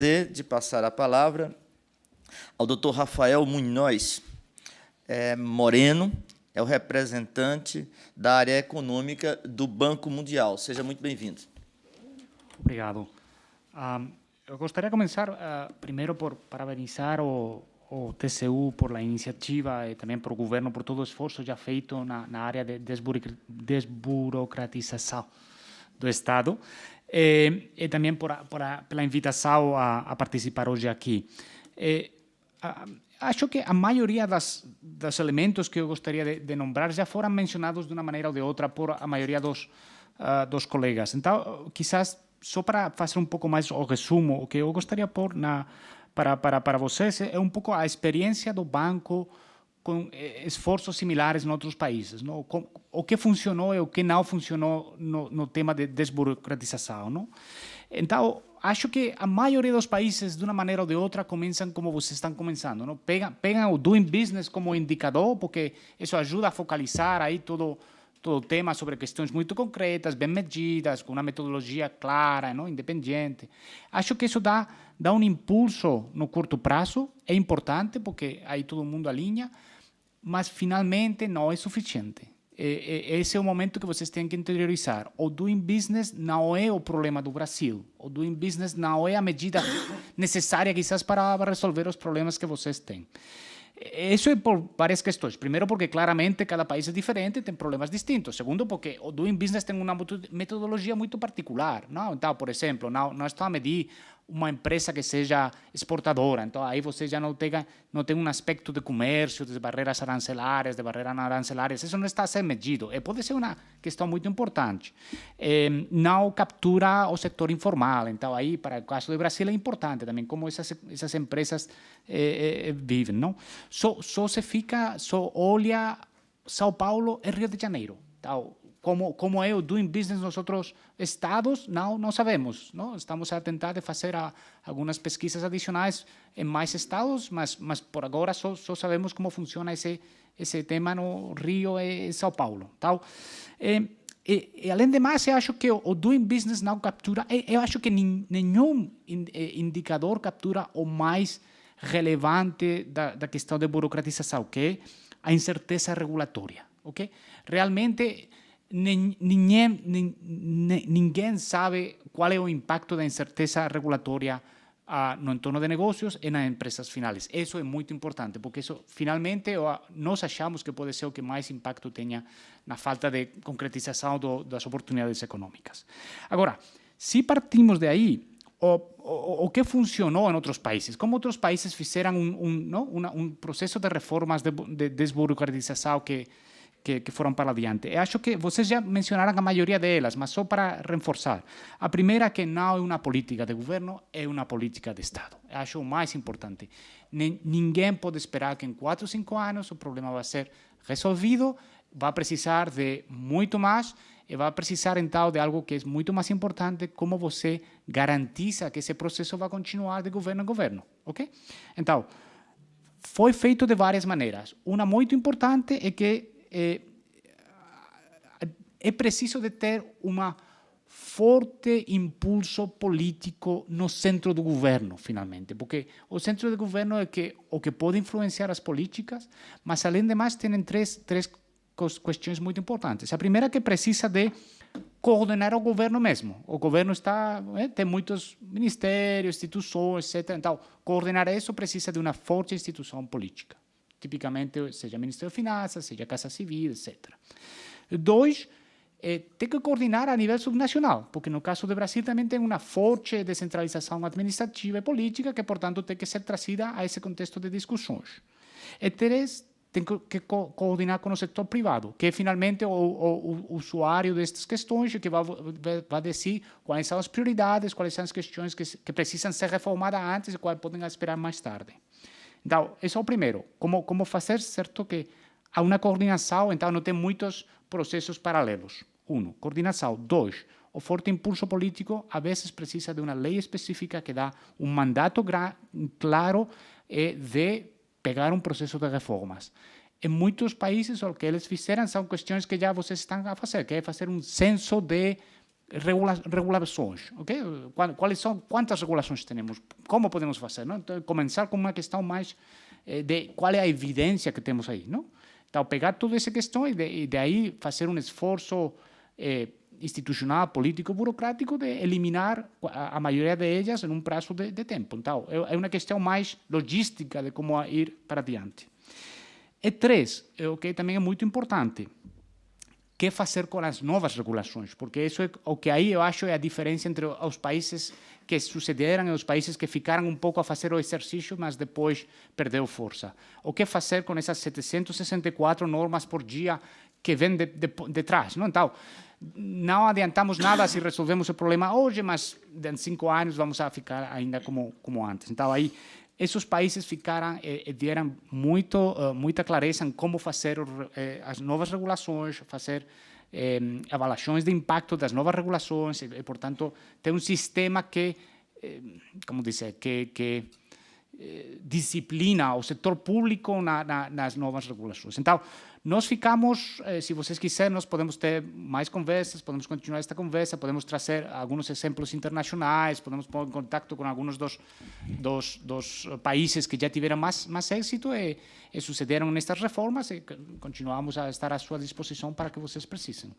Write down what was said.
De passar a palavra ao Dr. Rafael Munhoz Moreno, é o representante da área econômica do Banco Mundial. Seja muito bem-vindo. Obrigado. Eu gostaria de começar primeiro por parabenizar o TCU por a iniciativa e também por o governo por todo o esforço já feito na área de desburocratização do Estado e também pela invitação a participar hoje aqui. Acho que a maioria dos elementos que eu gostaria de nombrar já foram mencionados de uma maneira ou de outra por a maioria dos colegas. Então, quizás só para fazer um pouco mais o resumo, o que eu gostaria de pôr para vocês é um pouco a experiência do banco com esforços similares em outros países, não? O que funcionou e o que não funcionou no tema de desburocratização, não? Então, acho que a maioria dos países, de uma maneira ou de outra, começam como vocês estão começando, não? Pegam o doing business como indicador, porque isso ajuda a focalizar aí todo o tema sobre questões muito concretas, bem medidas, com uma metodologia clara, não? Independente. Acho que isso dá um impulso no curto prazo, é importante, porque aí todo mundo alinha, mas finalmente não é suficiente. Esse é o momento que vocês têm que interiorizar. O doing business não é o problema do Brasil. O doing business não é a medida necessária, quizás, para resolver os problemas que vocês têm. Isso é por várias questões. Primeiro, porque claramente cada país é diferente, tem problemas distintos. Segundo, porque o doing business tem uma metodologia muito particular, não? Então, por exemplo, não está a medir uma empresa que seja exportadora. Então, aí você já não tem um aspecto de comércio, de barreiras arancelárias, de barreiras não arancelárias. Isso não está a ser medido. E pode ser uma questão muito importante. Não captura o setor informal. Então, aí, para o caso do Brasil, é importante também como essas empresas vivem, não? Só olha São Paulo e Rio de Janeiro. Então, como é o doing business nos outros estados, não sabemos. Não? Estamos a tentar de fazer algumas pesquisas adicionais em mais estados, mas por agora só sabemos como funciona esse tema no Rio e São Paulo. Então, e além de mais, eu acho que o doing business não captura, eu acho que nenhum indicador captura o mais relevante da questão de burocratização, que é a incerteza regulatória. Okay? Realmente, ninguém sabe qual é o impacto da incerteza regulatória no entorno de negócios e nas empresas finais. Isso é muito importante, porque isso, finalmente, nós achamos que pode ser o que mais impacto tenha na falta de concretização das oportunidades econômicas. Agora, se partimos de aí, o que funcionou em outros países, como outros países fizeram um processo de reformas de desburocratização que foram para adiante. Eu acho que vocês já mencionaram a maioria delas, mas só para reforçar. A primeira, que não é uma política de governo, é uma política de Estado. Eu acho o mais importante. Ninguém pode esperar que em 4 ou 5 anos o problema vai ser resolvido, vai precisar de muito mais e vai precisar, então, de algo que é muito mais importante, como você garantiza que esse processo vai continuar de governo a governo. Okay? Então, foi feito de várias maneiras. Uma muito importante é que é preciso de ter um forte impulso político no centro do governo, finalmente, porque o centro do governo é o que pode influenciar as políticas, mas, além de mais, tem três questões muito importantes. A primeira é que precisa de coordenar o governo mesmo. O governo tem muitos ministérios, instituições, etc. Então, coordenar isso precisa de uma forte instituição política. Tipicamente, seja Ministério de Finanças, seja Casa Civil, etc. 2, tem que coordenar a nível subnacional, porque no caso do Brasil também tem uma forte descentralização administrativa e política que, portanto, tem que ser trazida a esse contexto de discussões. E 3, tem que coordenar com o setor privado, que é finalmente o usuário destas questões e que vai dizer quais são as prioridades, quais são as questões que precisam ser reformadas antes e quais podem esperar mais tarde. Então, esse é o primeiro. Como fazer certo que há uma coordenação, então não tem muitos processos paralelos. 1, coordenação. 2, o forte impulso político, a vezes precisa de uma lei específica que dá um mandato claro de pegar um processo de reformas. Em muitos países, o que eles fizeram são questões que já vocês estão a fazer, que é fazer um censo de regulações, ok? Quantas regulações temos? Como podemos fazer? Não? Então, começar com uma questão mais de qual é a evidência que temos aí, não? Então, pegar toda essa questão e daí fazer um esforço institucional, político, burocrático de eliminar a maioria delas em um prazo de tempo. Então, é uma questão mais logística de como ir para adiante. E 3, o que também é muito importante, que fazer com as novas regulações, porque isso é o que aí eu acho é a diferença entre os países que sucederam e os países que ficaram um pouco a fazer o exercício, mas depois perdeu força. O que fazer com essas 764 normas por dia que vêm de trás, não? Então, não adiantamos nada se resolvemos o problema hoje, mas em 5 anos vamos a ficar ainda como antes. Então, aí, esses países ficaram e deram muita clareza em como fazer as novas regulações, fazer avaliações de impacto das novas regulações e, portanto, ter um sistema que, como dizer, que disciplina o setor público nas novas regulações. Então, nós ficamos, se vocês quiserem, nós podemos ter mais conversas, podemos continuar esta conversa, podemos trazer alguns exemplos internacionais, podemos pôr em contato com alguns dos países que já tiveram mais êxito e sucederam nestas reformas e continuamos a estar à sua disposição para que vocês precisem.